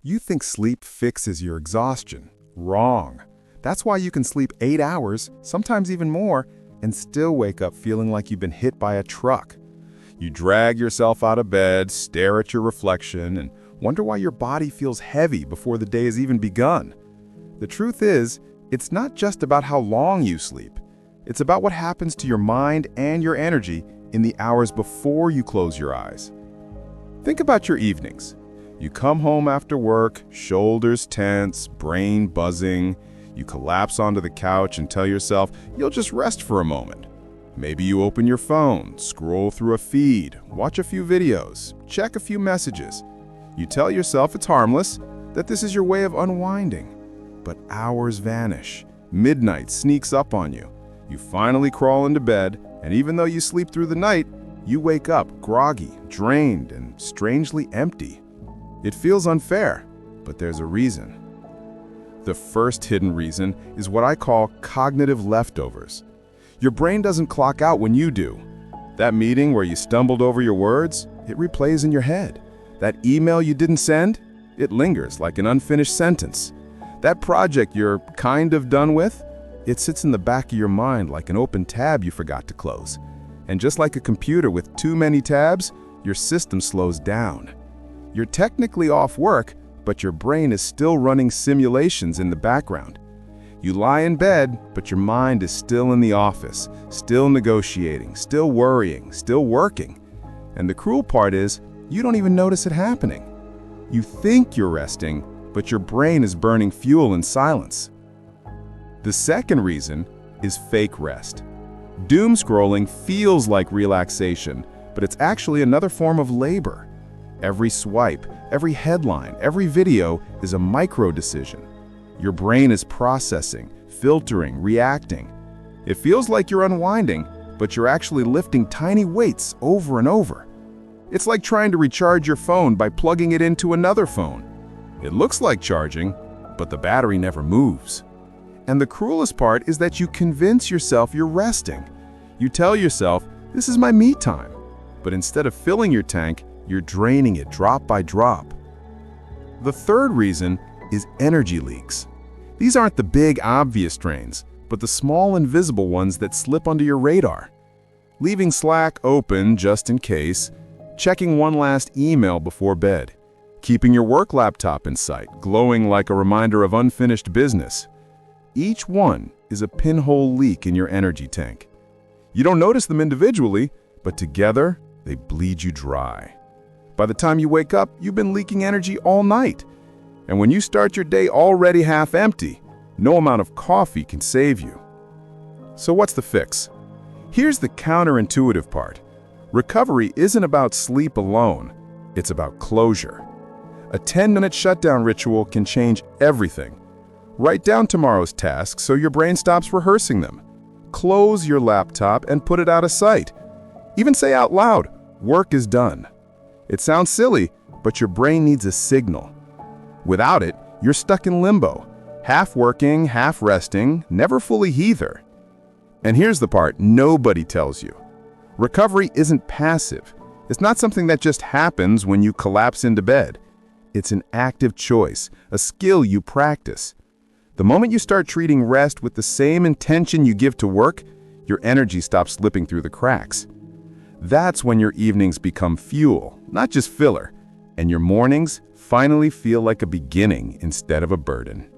You think sleep fixes your exhaustion. Wrong. That's why you can sleep 8 hours, sometimes even more, and still wake up feeling like you've been hit by a truck. You drag yourself out of bed, stare at your reflection, and wonder why your body feels heavy before the day has even begun. The truth is, it's not just about how long you sleep. It's about what happens to your mind and your energy in the hours before you close your eyes. Think about your evenings. You come home after work, shoulders tense, brain buzzing. You collapse onto the couch and tell yourself you'll just rest for a moment. Maybe you open your phone, scroll through a feed, watch a few videos, check a few messages. You tell yourself it's harmless, that this is your way of unwinding. But hours vanish. Midnight sneaks up on you. You finally crawl into bed, and even though you sleep through the night, you wake up groggy, drained, and strangely empty. It feels unfair, but there's a reason. The first hidden reason is what I call cognitive leftovers. Your brain doesn't clock out when you do. That meeting where you stumbled over your words, it replays in your head. That email you didn't send, it lingers like an unfinished sentence. That project you're kind of done with, it sits in the back of your mind like an open tab you forgot to close. And just like a computer with too many tabs, your system slows down. You're technically off work, but your brain is still running simulations in the background. You lie in bed, but your mind is still in the office, still negotiating, still worrying, still working. And the cruel part is, you don't even notice it happening. You think you're resting, but your brain is burning fuel in silence. The second reason is fake rest. Doom scrolling feels like relaxation, but it's actually another form of labor. Every swipe, every headline, every video is a micro-decision. Your brain is processing, filtering, reacting. It feels like you're unwinding, but you're actually lifting tiny weights over and over. It's like trying to recharge your phone by plugging it into another phone. It looks like charging, but the battery never moves. And the cruelest part is that you convince yourself you're resting. You tell yourself, this is my me time. But instead of filling your tank, you're draining it drop by drop. The third reason is energy leaks. These aren't the big, obvious drains, but the small, invisible ones that slip under your radar. Leaving Slack open just in case, checking one last email before bed, keeping your work laptop in sight, glowing like a reminder of unfinished business. Each one is a pinhole leak in your energy tank. You don't notice them individually, but together, they bleed you dry. By the time you wake up, you've been leaking energy all night. And when you start your day already half empty, no amount of coffee can save you. So what's the fix? Here's the counterintuitive part. Recovery isn't about sleep alone. It's about closure. A 10-minute shutdown ritual can change everything. Write down tomorrow's tasks so your brain stops rehearsing them. Close your laptop and put it out of sight. Even say out loud, work is done. It sounds silly, but your brain needs a signal. Without it, you're stuck in limbo, half working, half resting, never fully either. And here's the part nobody tells you. Recovery isn't passive. It's not something that just happens when you collapse into bed. It's an active choice, a skill you practice. The moment you start treating rest with the same intention you give to work, your energy stops slipping through the cracks. That's when your evenings become fuel, not just filler, and your mornings finally feel like a beginning instead of a burden.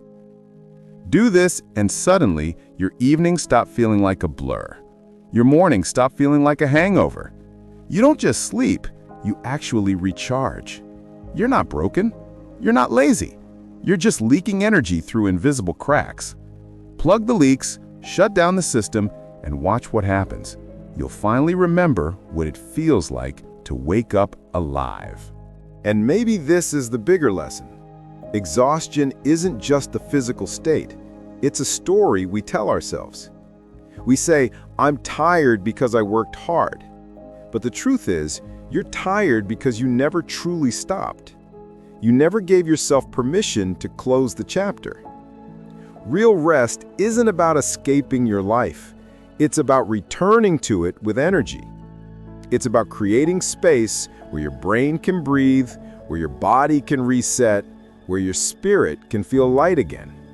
Do this, and suddenly, your evenings stop feeling like a blur. Your mornings stop feeling like a hangover. You don't just sleep, you actually recharge. You're not broken. You're not lazy. You're just leaking energy through invisible cracks. Plug the leaks, shut down the system, and watch what happens. You'll finally remember what it feels like to wake up alive. And maybe this is the bigger lesson. Exhaustion isn't just the physical state. It's a story we tell ourselves. We say, I'm tired because I worked hard. But the truth is, you're tired because you never truly stopped. You never gave yourself permission to close the chapter. Real rest isn't about escaping your life. It's about returning to it with energy. It's about creating space where your brain can breathe, where your body can reset, where your spirit can feel light again.